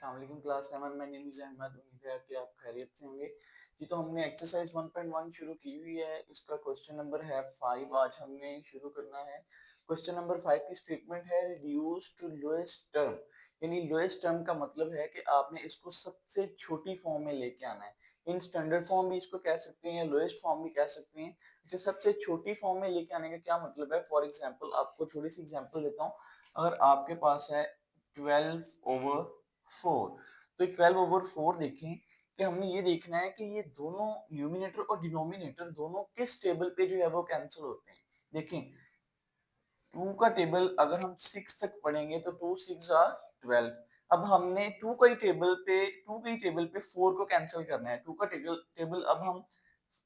अस्सलाम वालेकुम क्लास 7 में नेम इज अहमद। उम्मीद है कि आप खैरियत से होंगे जी। तो हमने एक्सरसाइज 1.1 शुरू की हुई है। इसका क्वेश्चन नंबर है 5। आज हमने शुरू करना है। क्वेश्चन नंबर 5 की स्टेटमेंट है रिड्यूस टू लोएस्ट टर्म, यानी लोएस्ट टर्म का मतलब है कि आपने इसको सबसे छोटी फॉर्म में लेके आना है। इन स्टैंडर्ड फॉर्म भी इसको कह सकते हैं, लोएस्ट फॉर्म भी कह सकते हैं। इसे सबसे छोटी फॉर्म में लेके आने का क्या मतलब है? फॉर एग्जांपल आपको थोड़ी सी एग्जांपल देता हूँ। अगर आपके पास है 12/4, तो 12/4 देखें कि हमने ये देखना है कि ये दोनों न्यूमिनेटर और डिनोमिनेटर दोनों किस टेबल पे जो है वो कैंसिल होते हैं। देखें 2 का टेबल अगर हम 6 तक पढ़ेंगे तो 2 6 आर 12। अब हमने 2 के ही टेबल पे 4 को कैंसिल करना है। 2 का टेबल अब हम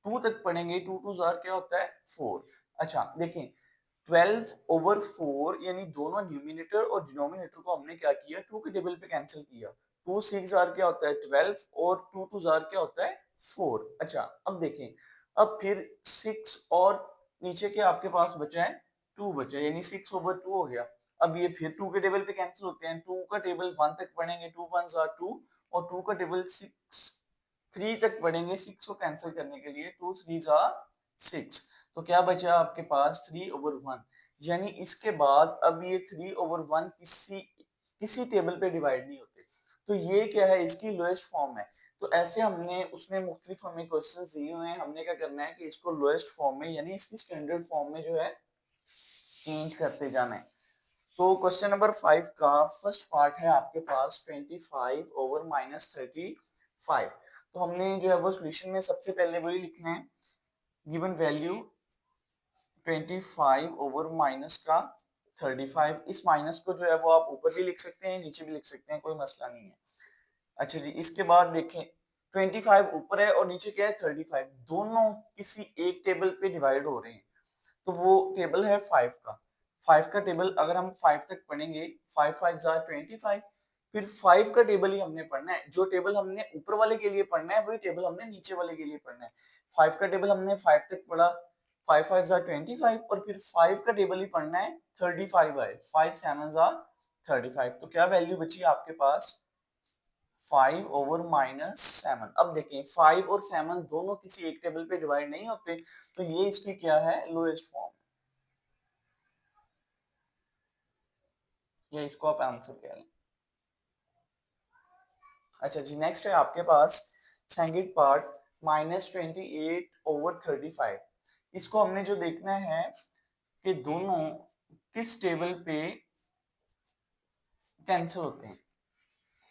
2 तक पढ़ेंगे, 2 2 जार क्या होता है 4। अच्छा देखें 12/4 यानी दोनों न्यूमिनेटर और डिनोमिनेटर को हमने क्या किया, 2 के टेबल पे कैंसिल किया। 2 6 जार क्या होता है 12 और 2 2 जार क्या होता है 4। अच्छा अब देखें, अब फिर 6 और नीचे के आपके पास बचा है 2 बचा, यानी 6/2 हो गया। अब ये फिर 2 के टेबल पे कैंसिल होते हैं। 2 का टेबल 1 तक पढ़ेंगे, 2 1 जार 2, और 2 का टेबल 3 तक पढ़ेंगे 6 को कैंसिल करने के लिए, 2 3 जार 6। तो क्या बचा आपके पास 3/1, यानी इसके बाद अब ये 3/1 किसी टेबल पे डिवाइड नहीं होते। तो ये क्या है, इसकी लोएस्ट फॉर्म है। तो ऐसे हमने उसमें मुख्तलिफ हमें क्वेश्चंस दिए हुए हैं, हमने क्या करना है कि इसको लोएस्ट फॉर्म में यानी इसकी स्टैंडर्ड फॉर्म में जो है चेंज करते जाना है। तो क्वेश्चन नंबर 5 का फर्स्ट पार्ट है आपके पास 25/-35। तो हमने जो है वो सॉल्यूशन में सबसे पहले वही लिखना है, गिवन वैल्यू 25 ओवर माइनस का 35। इस माइनस को जो है वो आप ऊपर भी लिख सकते हैं, नीचे भी लिख सकते हैं, कोई मसला नहीं है। अच्छा जी, इसके बाद देखें 25 ऊपर है और नीचे क्या है 35, दोनों किसी एक टेबल पे डिवाइड हो रहे हैं। तो वो टेबल है 5 का। 5 का टेबल अगर हम 5 तक पढ़ेंगे, 5 5 जार 25, फिर 5 का टेबल ही हमने पढ़ना है। जो टेबल हमने ऊपर वाले के लिए पढ़ना है वही टेबल हमने नीचे वाले के लिए पढ़ना है। 5 का टेबल हमने 5 तक पढ़ा, 5 5 जार 25, और फिर 5 का टेबल ही पढ़ना है 35 है, 5 7 जार 35। तो क्या वैल्यू बची आपके पास 5/-7। अब देखें 5 और 7 दोनों किसी एक टेबल पे डिवाइड नहीं होते, तो ये इसकी क्या है लोएस्ट फॉर्म, या इसको आप आंसर कह लें। अच्छा जी, नेक्स्ट है आपके पास सेकंड पार्ट -28/35। इसको हमने जो देखना है कि दोनों किस टेबल पे कैंसिल होते हैं।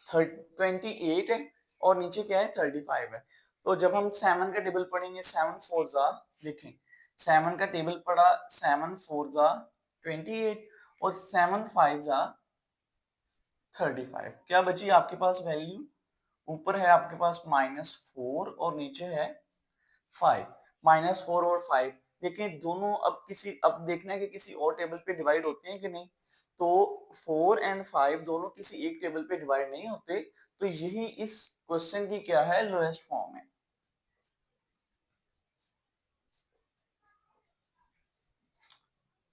28 है और नीचे क्या है 35 है। तो जब हम 7 का टेबल पढ़ेंगे, 7 4 जा, देखें 7 का टेबल पढ़ा, 7 4 जा 28 और 7 5 जा 35। क्या बची आपके पास वैल्यू, ऊपर है आपके पास -4 और नीचे है 5। -4 और 5 देखें दोनों अब देखना है कि किसी और टेबल पे डिवाइड होते हैं कि नहीं। तो 4 एंड 5 दोनों किसी एक टेबल पे डिवाइड नहीं होते, तो यही इस क्वेश्चन की क्या है लोएस्ट फॉर्म है।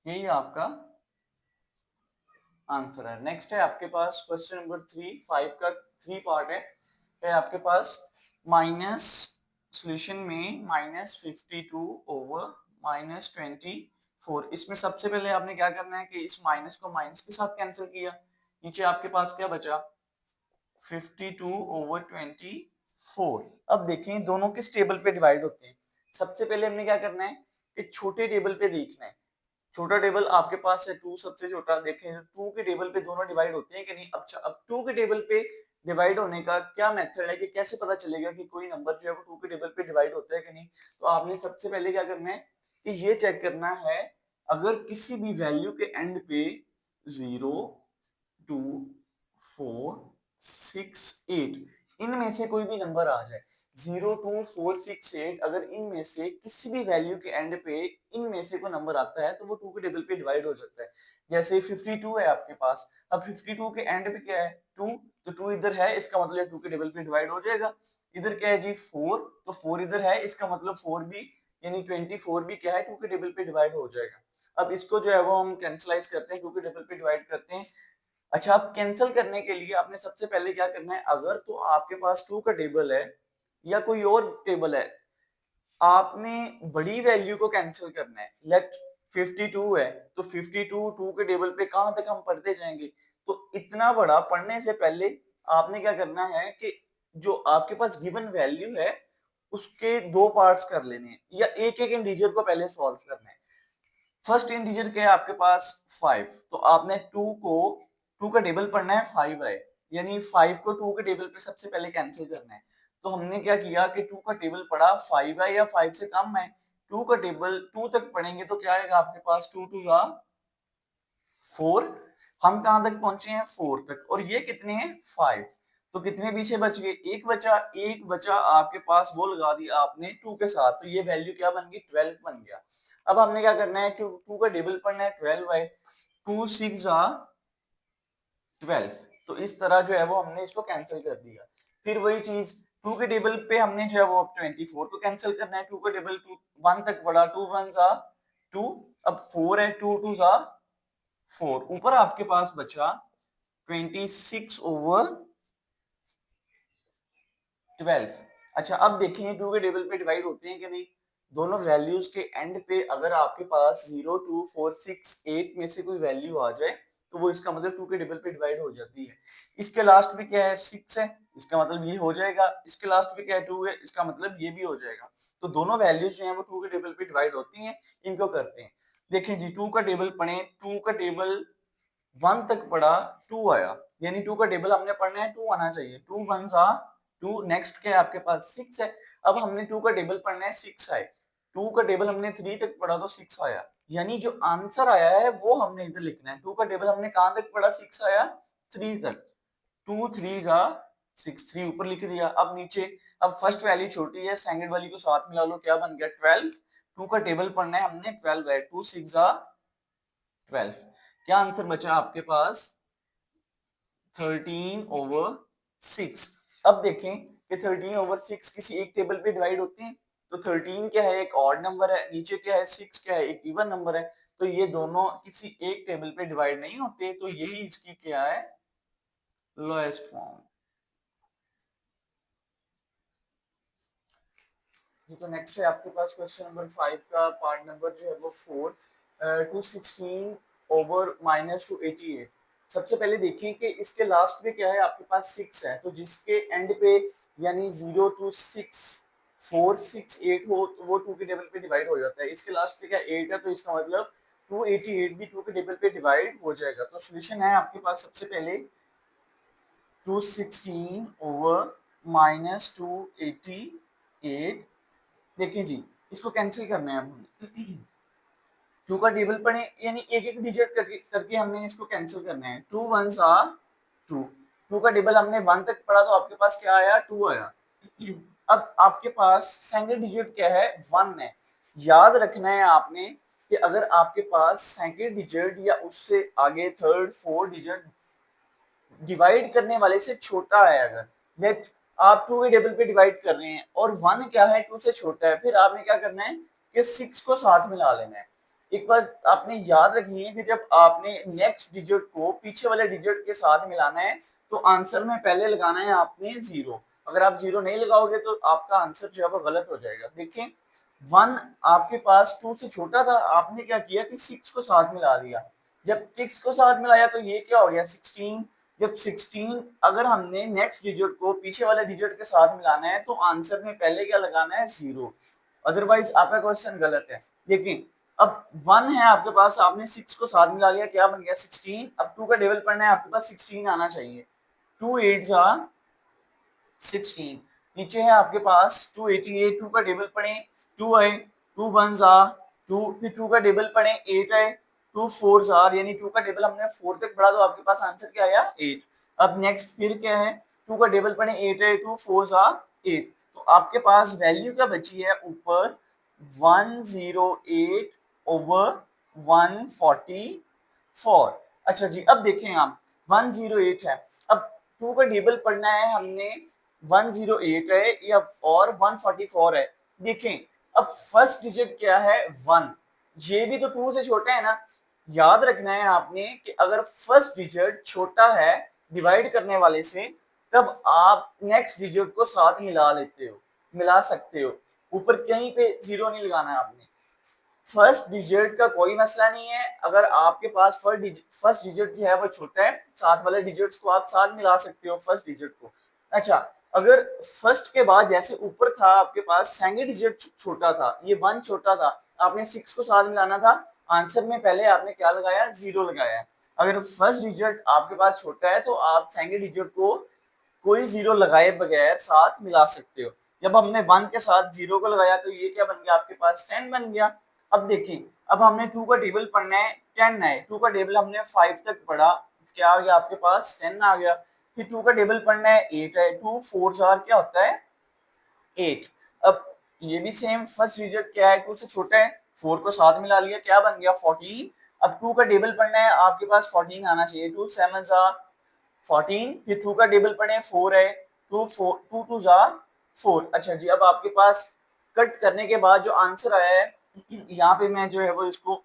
यही आपका आंसर है। नेक्स्ट है आपके पास क्वेश्चन नंबर 3। 5 का 3 पार्ट है आपके पास माइनस सॉल्यूशन में -52/-24। इसमें सबसे पहले आपने क्या करना है कि इस माइनस को माइनस के साथ कैंसिल किया, नीचे आपके पास क्या बचा 52/24। अब देखें दोनों किस टेबल पे डिवाइड होते हैं। सबसे पहले हमने क्या करना है कि छोटे टेबल पे देखना है। छोटा टेबल आपके पास है 2, सबसे छोटा। देखें 2 के टेबल पे दोनों डिवाइड होते हैं कि नहीं। अच्छा अब 2 के टेबल पे डिवाइड होने का क्या मेथड है कि कैसे पता चलेगा कि कोई नंबर जो है वो 2 के टेबल पे डिवाइड होता है कि नहीं। तो आपने सबसे पहले क्या करना है कि ये चेक करना है, अगर किसी भी वैल्यू के एंड पे 0 2 4 6 8 इनमें से कोई भी नंबर आ जाए, 0 2 4 6 8, अगर इनमें से किसी भी वैल्यू के एंड पे इनमें से कोई नंबर आता है तो वो 2 के टेबल पे डिवाइड हो जाता है। जैसे 52 है आपके पास, अब 52 के एंड पे क्या है 2, तो 2 इधर है, इसका मतलब 2 के टेबल पे डिवाइड हो जाएगा। इधर क्या है जी 4, तो 4 इधर है, इसका मतलब 4 भी यानी 24 भी क्या है 2 के टेबल पे डिवाइड हो जाएगा। अब इसको जो है वो हम कैंसलाइज करते हैं, 2 के टेबल पे डिवाइड करते हैं। अच्छा, अब कैंसिल करने के लिए आपने सबसे पहले क्या करना है, अगर तो आपके पास 2 का टेबल है या कोई और टेबल है, आपने बड़ी वैल्यू को कैंसिल करना है। लेट 52 है तो 52 2 के टेबल पे कहां तक हम पढ़ते जाएंगे, तो इतना बड़ा पढ़ने से पहले आपने क्या करना है कि जो आपके पास गिवन वैल्यू है उसके दो पार्ट्स कर लेने हैं या एक एक इंटीजर को पहले सॉल्व करना है। फर्स्ट इंटीजर क्या है आपके पास 5, तो आपने 2 का टेबल पढ़ना है 5 है, यानी 5 को 2 के टेबल पे सबसे पहले कैंसिल करना है। तो हमने क्या किया कि 2 का टेबल पढ़ा 5 है या 5 से कम है, 2 का टेबल 2 तक पढ़ेंगे तो क्या आएगा आपके पास 2 2 जा 4। हम कहां तक पहुंचे हैं 4 तक, और ये कितने हैं 5, तो कितने पीछे बच गए, एक बचा आपके पास, वो लगा दिया आपने 2 के साथ, तो ये वैल्यू क्या बन गई 12 बन गया। अब हमने क्या करना है, 2 का टेबल पढ़ना है 12 है, 2 6 जा 12, तो इस तरह जो है वो हमने इसको कैंसिल कर दिया। फिर वही चीज 2 के टेबल पे हमने जो है वो 24 को कैंसिल करना है, 2 का टेबल 1 तक पढ़ा, 2 1 जा 2, अब 4 है, 2 2 जा 4, ऊपर आपके पास बचा 26 ओवर 12। अच्छा, अब देखें 2 के टेबल पे डिवाइड होते हैं कि नहीं, दोनों वैल्यूज के एंड पे अगर आपके पास 0 2 4 6 8 में से कोई वैल्यू आ जाए तो वो इसका मतलब 2 के टेबल पे डिवाइड हो जाती है। इसके लास्ट में क्या है 6 है, इसका मतलब ये हो जाएगा, इसके लास्ट में क्या है 2 है, इसका मतलब ये भी हो जाएगा। तो दोनों वैल्यूज जो है वो 2 के टेबल पे डिवाइड होती हैं, इनको करते हैं। देखें जी 2 का टेबल पढ़े, 2 का टेबल 1 तक पढ़ा 2 आया, यानी 2 का टेबल हमने पढ़ना है 2 आना चाहिए, 2 1 सा 2, नेक्स्ट क्या है आपके पास 6 है। अब हमने 2 का टेबल पढ़ना है 6 आए, 2 का टेबल हमने 3 तक पढ़ा तो 6 आया, यानी जो आंसर आया है वो हमने इधर लिखना है। 2 का टेबल हमने कहां तक पढ़ा 6 आया 3 तक, 2 3 जा 6, 3 ऊपर लिख दिया। अब नीचे, अब फर्स्ट वैल्यू छोटी है, सेकंड वाली को साथ मिला लो, क्या बन गया 12। 2 का टेबल पढ़ना है हमने 12 है, 2 6 जा 12, क्या आंसर बचा आपके पास 13 ओवर 6। अब देखें कि 13 ओवर 6 किसी एक टेबल पे डिवाइड होते हैं, तो 13 क्या है एक ऑड नंबर है, नीचे क्या है 6 क्या है एक इवन नंबर है, तो ये दोनों किसी एक टेबल पे डिवाइड नहीं होते, तो यही इसकी क्या है लोएस्ट फॉर्म। तो नेक्स्ट है आपके पास क्वेश्चन नंबर 5 का पार्ट नंबर जो है वो 4, 216 ओवर -288। सबसे पहले देखिए कि इसके लास्ट में क्या है आपके पास 6 है, तो जिसके एंड पे यानी 0 to 6 4 6 8 हो तो वो 2 के टेबल पे डिवाइड हो जाता है। इसके लास्ट पे क्या 8 है, तो इसका मतलब 288 भी 2 के टेबल पे डिवाइड हो जाएगा। तो सॉल्यूशन है आपके पास सबसे पहले 216 ओवर -288। देखिए जी इसको कैंसिल करना है हमने, 2 का टेबल पढ़े यानी एक एक डिजिट करके करके हमने इसको कैंसिल करना है। 2 1 आर 2, 2 का टेबल हमने 1 तक पढ़ा तो आपके पास क्या आया 2 आया। अब आपके पास सेकंड डिजिट क्या है 1 है। याद रखना है आपने कि अगर आपके पास सेकंड डिजिट या उससे आगे थर्ड फोर्थ डिजिट डिवाइड करने वाले से छोटा है, अगर लेट आप 2 के टेबल पे डिवाइड कर रहे हैं और 1 क्या है 2 से छोटा है, फिर आपने क्या करना है कि 6 को साथ मिला लेना है। एक बात आपने याद रखनी है कि जब आपने नेक्स्ट डिजिट को पीछे वाले डिजिट के साथ मिलाना है तो आंसर में पहले लगाना है आपने 0। अगर आप 0 नहीं लगाओगे तो आपका आंसर जो है वो गलत हो जाएगा। देखें 1 आपके पास 2 से छोटा था, आपने क्या किया कि 6 को साथ मिला दिया, जब 6 को साथ मिलाया तो ये क्या हो गया 16। जब 16 अगर हमने नेक्स्ट डिजिट को पीछे वाले डिजिट के साथ मिलाना है तो आंसर में पहले क्या लगाना है 0, अदरवाइज आपका क्वेश्चन गलत है। देखिए अब 1 है आपके पास, आपने 6 को साथ मिला लिया, क्या बन गया 16। अब 2 का टेबल पढ़ना है आपके पास 16 आना चाहिए, 2 8 जा 16, नीचे है आपके पास 288, 2 का टेबल पढ़े 2 है, 2 1 जा 2, फिर 2 का टेबल पढ़े 8 है, 2 4 जार यानी 2 का टेबल हमने 4 तक पढ़ा तो आपके पास आंसर क्या आया 8। अब नेक्स्ट फिर क्या है 2 का टेबल पढ़े 8 है, 2 4 जार 8, तो आपके पास वैल्यू क्या बची है ऊपर 108 ओवर 144। अच्छा जी अब देखें आप 108 है, अब 2 का टेबल पढ़ना है हमने 108 है या और 144 है। देखें अब फर्स्ट डिजिट क्या है 1, ये भी तो 2 से छोटा है ना, याद रखना है आपने कि अगर फर्स्ट डिजिट छोटा है डिवाइड करने वाले से, तब आप नेक्स्ट डिजिट को साथ मिला सकते हो। ऊपर कहीं पे जीरो नहीं लगाना है आपने। फर्स्ट डिजिट का कोई मसला नहीं है, अगर आपके पास फर्स्ट डिजिट जो है वो छोटा है, साथ वाले डिजिट्स को आप साथ मिला सकते हो फर्स्ट डिजिट को। अच्छा, अगर फर्स्ट के बाद जैसे ऊपर था आपके पास सेकंड डिजिट छोटा था, ये 1 छोटा था, आपने 6 को साथ मिलाना था, आंसर में पहले आपने क्या लगाया, 0 लगाया। अगर फर्स्ट डिजिट आपके पास छोटा है तो आप सेकंड डिजिट को कोई 0 लगाए बगैर साथ मिला सकते हो। जब हमने 1 के साथ 0 को लगाया तो ये क्या बन गया, आपके पास 10 बन गया। अब देखिए, अब हमने 2 का टेबल पढ़ना है, 10 है, 2 का टेबल हमने 5 तक पढ़ा, क्या आ गया आपके पास, 10 आ गया। फिर 2 का टेबल पढ़ना है, 8 है, 2 4 4 क्या होता है, 8। अब ये भी सेम, फर्स्ट डिजिट क्या है, 2 से छोटा है, 4 को साथ मिला लिया, क्या बन गया, 14। अब 2 का टेबल पढ़ना है, आपके पास 14 आना चाहिए, 2 7 14। फिर 2 का टेबल पढ़े, 4 है, 2 2 4। अच्छा जी, अब आपके पास कट करने के बाद जो आंसर आया है, यहाँ पे मैं जो है वो इसको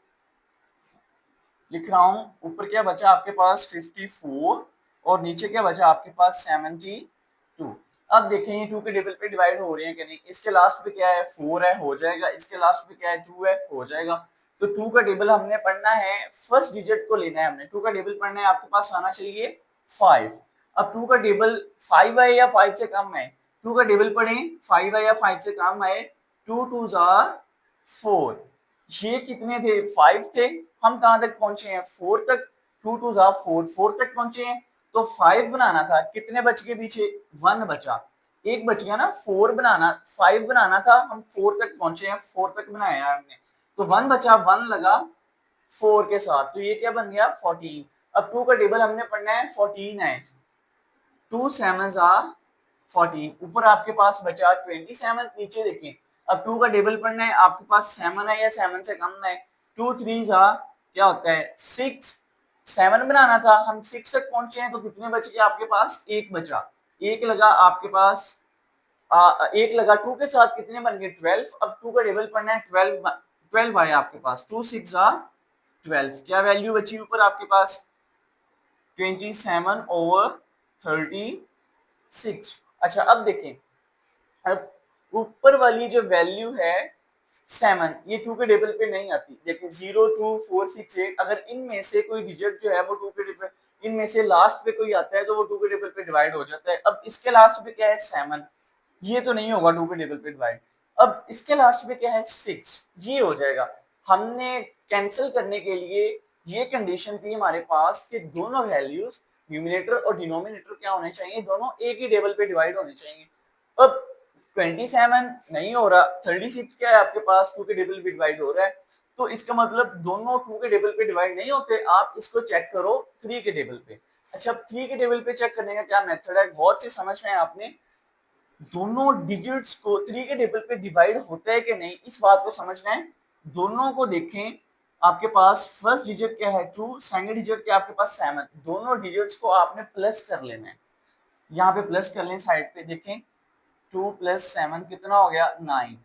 लिख रहा हूँ। ऊपर क्या बचा आपके पास 54 और नीचे क्या बचा आपके पास 72। अब देखें ये 2 के टेबल पे डिवाइड हो रहे हैं कि नहीं। इसके लास्ट पे क्या है, 4 है, हो जाएगा। इसके लास्ट पे क्या है, 2 है, हो जाएगा। तो 2 का टेबल हमने पढ़ना है, फर्स्ट डिजिट को लेना है हमने। 2 का टेबल पढ़ना है, आपके पास आना चाहिए 5। अब 2 का टेबल 5 है या 5 से कम है, 2 का टेबल पढ़ें, 5 है या 5 से कम है, 2 2 4। ये कितने थे, 5 थे। हम कहां तक पहुंचे हैं, 4 तक। 2 2 4, 4 तक पहुंचे हैं। तो 5 बनाना था, कितने बच गए पीछे, 1 बचा, एक बच गया ना। 4 बनाना, 5 बनाना था, हम 4 तक पहुंचे हैं, 4 तक बनाया हमने, तो 1 बचा, 1 लगा 4 के साथ, तो ये क्या बन गया, 14। अब 2 का टेबल हमने पढ़ना है, 14 है, 2 7 14। ऊपर आपके पास बचा 27, नीचे देखें। अब 2 का टेबल पढ़ना है, आपके पास 7 है या 7 से कम है, 2 3 क्या होता है, 6। 7 बनाना था, हम 6 तक पहुंचे हैं, तो कितने बच गए आपके पास, एक बचा, एक लगा आपके पास, एक लगा 2 के साथ, कितने बन गए, 12। अब 2 का टेबल पढ़ना है, 12 आया आपके पास, 2 6 12। क्या वैल्यू बची ऊपर आपके पास, 27/36। अच्छा, अब देखें, अब ऊपर वाली जो वैल्यू है 7, ये 2 के टेबल पे नहीं आती। देखिए 0 2 4 6 8, अगर इनमें से कोई डिजिट जो है वो 2 के टेबल, इनमें से लास्ट पे कोई आता है तो वो 2 के टेबल पे डिवाइड हो जाता है। अब इसके लास्ट पे क्या है, 7, ये तो नहीं होगा 2 के टेबल पे डिवाइड। अब इसके लास्ट पे क्या है, 6, ये हो जाएगा। हमने कैंसिल करने के लिए ये कंडीशन थी हमारे पास कि दोनों वैल्यूज न्यूमिनेटर और डिनोमिनेटर क्या होने चाहिए, दोनों एक ही टेबल पे डिवाइड होने चाहिए। अब 27 नहीं हो रहा, 36 क्या है आपके पास, 2 के टेबल पे डिवाइड हो रहा है, तो इसका मतलब दोनों 2 के टेबल पे डिवाइड नहीं होते। आप इसको चेक करो 3 के टेबल पे। अच्छा, अब 3 के टेबल पे चेक करने का क्या मेथड है, गौर से समझना है आपने। दोनों डिजिट्स को 3 के टेबल पे डिवाइड होता है कि नहीं, इस बात को समझना है। दोनों को देखें, आपके पास फर्स्ट डिजिट क्या है, 2, सेकंड डिजिट क्या है आपके पास, 7। दोनों डिजिट्स को आपने प्लस कर लेना है, यहाँ पे प्लस कर लें, साइड पे देखें, 2 + 7 कितना हो गया, 9।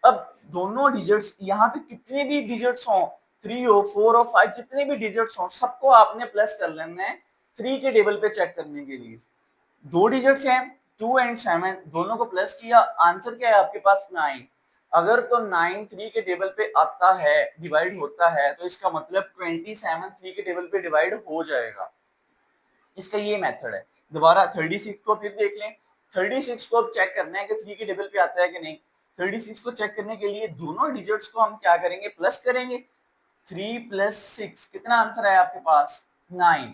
अब दोनों डिजिट्स, यहाँ पे कितने भी डिजिट्स हो, 3 हो, 4 हो, 5, जितने भी डिजिट्स हो, सबको आपने प्लस कर लेना है 3 के टेबल पे चेक करने के लिए। दो डिजिट्स हैं, 2 एंड 7, दोनों को प्लस किया, आंसर क्या है आपके पास, 9। अगर तो 9 3 के टेबल पे आता है, डिवाइड होता है, तो इसका मतलब 27 3 के टेबल पे डिवाइड हो जाएगा। इसका ये मेथड है। दोबारा 36 को फिर देख लें, 36 को अब चेक करना है कि 3 के टेबल पे आता है कि नहीं। 36 को चेक करने के लिए दोनों डिजिट्स को हम क्या करेंगे, प्लस करेंगे। 3 + 6 कितना आंसर है आपके पास, 9।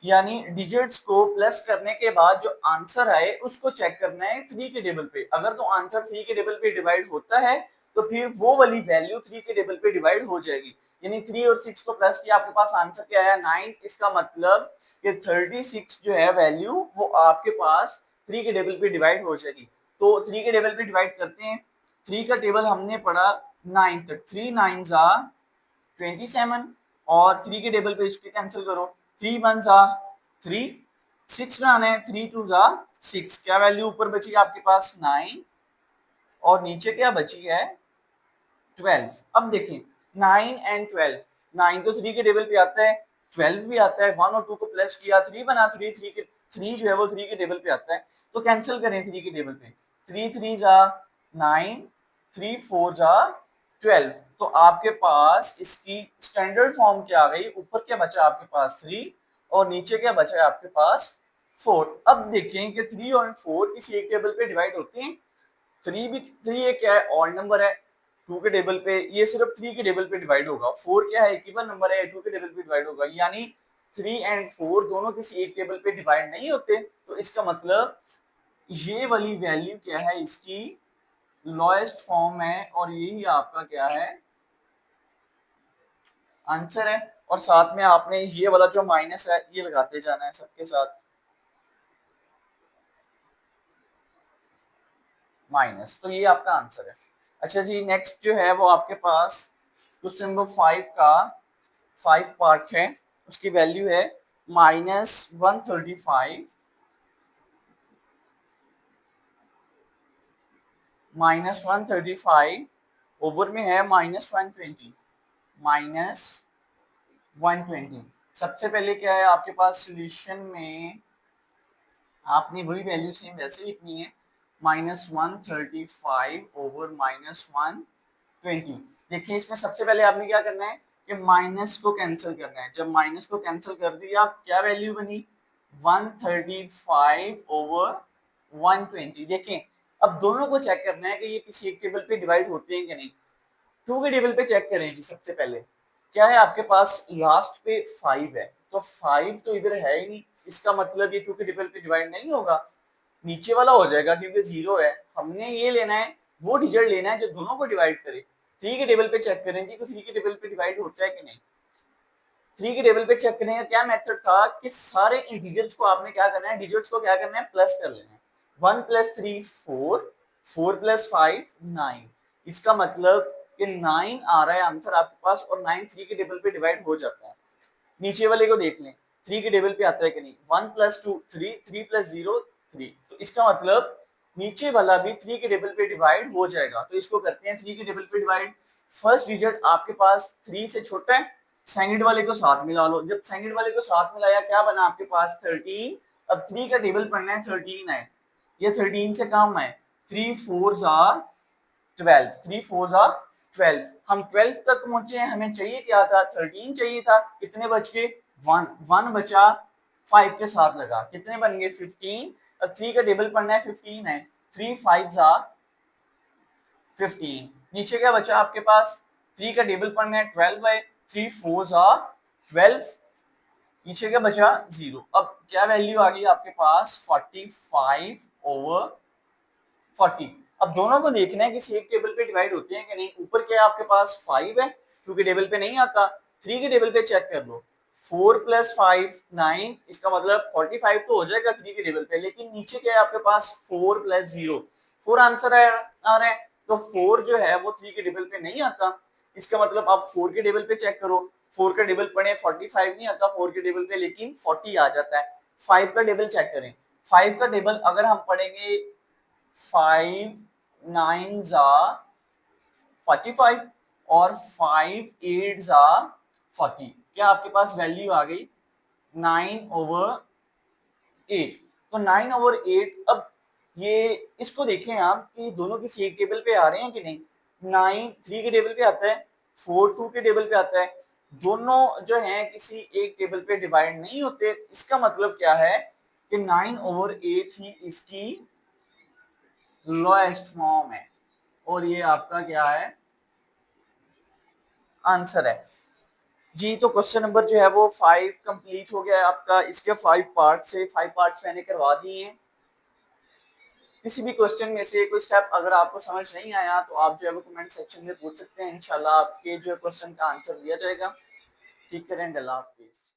यानी डिजिट्स को प्लस करने के बाद जो आंसर आए उसको चेक करना है 3 के टेबल पे। अगर तो आंसर 3 के टेबल पे डिवाइड होता है तो फिर वो वाली वैल्यू 3 के टेबल पे डिवाइड हो जाएगी। यानी 3 और 6 को प्लस किया, आपके पास आंसर क्या आया, 9। इसका मतलब कि 36 जो है वैल्यू वो आपके पास 3 के टेबल पे डिवाइड हो जाएगी। तो 3 के टेबल पे डिवाइड करते हैं। 3 का टेबल हमने पढ़ा 9 तक, 3 9 27, और 3 के टेबल पे इसको कैंसिल करो, 3 1 3, 6 बनाना है, 3 2 6। क्या वैल्यू ऊपर बची आपके पास, 9, और नीचे क्या बची है, 12। अब देखें 9 एंड 12, 9 तो 3 के टेबल पे आता है, 12 भी आता है, 1 और 2 को प्लस किया 3 बना, 3 जो है वो 3 के टेबल पे आता है, तो कैंसिल करें 3 के टेबल पे, 3 3 जा 9, 3 4 जा 12, तो आपके पास इसकी स्टैंडर्ड फॉर्म क्या आ गई, ऊपर क्या बचा आपके पास 3 और नीचे क्या बचा है आपके पास 4। अब देखें कि 3 और 4 किसी एक टेबल पे डिवाइड होते हैं, 3 एक क्या है ऑड नंबर है, 2 के टेबल पे ये सिर्फ 3 के टेबल पे डिवाइड होगा, 4 क्या है इवन नंबर है, 2 के टेबल पे डिवाइड होगा, यानी 3 एंड 4 दोनों किसी एक टेबल पे डिवाइड नहीं होते, तो इसका मतलब ये वाली वैल्यू क्या है, इसकी लोएस्ट फॉर्म है और यही आपका क्या है आंसर है। और साथ में आपने ये वाला जो माइनस है ये लगाते जाना है सबके साथ, माइनस, तो ये आपका आंसर है। अच्छा जी, नेक्स्ट जो है वो आपके पास क्वेश्चन नंबर 5 का 5 पार्ट है, उसकी वैल्यू है -135 -135 ओवर में है -120 -120। सबसे पहले क्या है आपके पास सोल्यूशन में आपने वही वैल्यू सेम वैसे लिखनी है, -135 ओवर -120। देखिए इसमें सबसे पहले आपने क्या करना है कि माइनस को कैंसिल करना है, जब माइनस को कैंसिल कर दिया क्या वैल्यू बनी 135 ओवर 120। देखें अब दोनों को चेक करना है कि ये किसी एक टेबल पे डिवाइड होते हैं कि नहीं। 2 के टेबल पे चेक करें जी, सबसे पहले क्या है आपके पास लास्ट पे 5 है, तो 5 तो इधर है ही नहीं, इसका मतलब ये 2 के टेबल पे डिवाइड नहीं होगा, नीचे वाला हो जाएगा क्योंकि 0 है। हमने ये लेना है, वो डिजिट लेना है जो दोनों को डिवाइड करे। 3 के टेबल पे चेक करें जी, तो 3 के टेबल पे डिवाइड होता है कि नहीं। 3 के टेबल पे चेक करने का क्या मेथड था कि सारे इंटीजर्स को आपने क्या करना है, डिजिट्स को क्या करना है, प्लस कर लेना है। 1 + 3 4, 4 + 5 9, इसका मतलब कि 9 आ रहा है आंसर आपके पास, और 9 3 के टेबल पे डिवाइड हो जाता है। नीचे वाले को देख लें 3 के टेबल पे आता है कि नहीं, 1 + 2 3, 3 + 0 3, तो इसका मतलब नीचे वाला भी 3 के टेबल पे डिवाइड हो जाएगा, तो इसको करते हैं 3 के टेबल पे डिवाइड। फर्स्ट डिजिट आपके पास 3 से छोटा है, सेकंड वाले को साथ मिला लो, जब सेकंड वाले को साथ मिलाया क्या बना आपके पास 13। अब 3 का टेबल पढ़ना है, 13 है, ये 13 से कम है, 3 4 आर 12, 3 4 आर 12, हम 12 तक पहुंचे हैं, हमें चाहिए क्या था 13 चाहिए था, कितने बच गए 1, 1 बचा 5 के साथ लगा, कितने बन गए 15। अब 3 का टेबल पढ़ना है 15 है, 3 5 आर 15, नीचे क्या बचा आपके पास 3 का टेबल पढ़ना है 12 है, 3 4 आर 12, नीचे क्या बचा 0। अब क्या वैल्यू आ गई आपके पास 45 ओवर 40। अब दोनों को देखना है किसी एक टेबल पे डिवाइड होते हैं कि नहीं। ऊपर क्या है आपके पास 5 है, 2 के टेबल पे नहीं आता, 3 के टेबल पे चेक कर लो, 4 + 5 9, इसका मतलब 45 तो हो जाएगा 3 के टेबल पे, लेकिन नीचे क्या है आपके पास 4 + 0, 4 आंसर आ रहा है, तो 4 जो है वो 3 के टेबल पे नहीं आता, इसका मतलब आप 4 के टेबल पे चेक करो, 4 का टेबल पढ़े 45 नहीं आता 4 के टेबल पे, लेकिन 40 आ जाता है। 5 का टेबल चेक करें, 5 का टेबल अगर हम पढ़ेंगे 5 9 45 और 5 8 40, क्या आपके पास वैल्यू आ गई 9/8। तो 9/8, अब ये इसको देखें आप कि दोनों किसी एक टेबल पे आ रहे हैं कि नहीं। 9 3 के टेबल पे आता है, 4 2 के टेबल पे आता है, दोनों जो हैं किसी एक टेबल पे डिवाइड नहीं होते, इसका मतलब क्या है कि 9/8 ही इसकी लोएस्ट फॉर्म है, और ये आपका क्या है आंसर है जी। तो क्वेश्चन नंबर जो है वो 5 कंप्लीट हो गया है आपका, इसके 5 पार्ट्स है, 5 पार्ट्स मैंने करवा दिए हैं। किसी भी क्वेश्चन में से कोई स्टेप अगर आपको समझ नहीं आया तो आप जो है वो कमेंट सेक्शन में पूछ सकते हैं, इंशाल्लाह आपके जो क्वेश्चन का आंसर दिया जाएगा। ठीक करें, अल्लाह हाफिज़।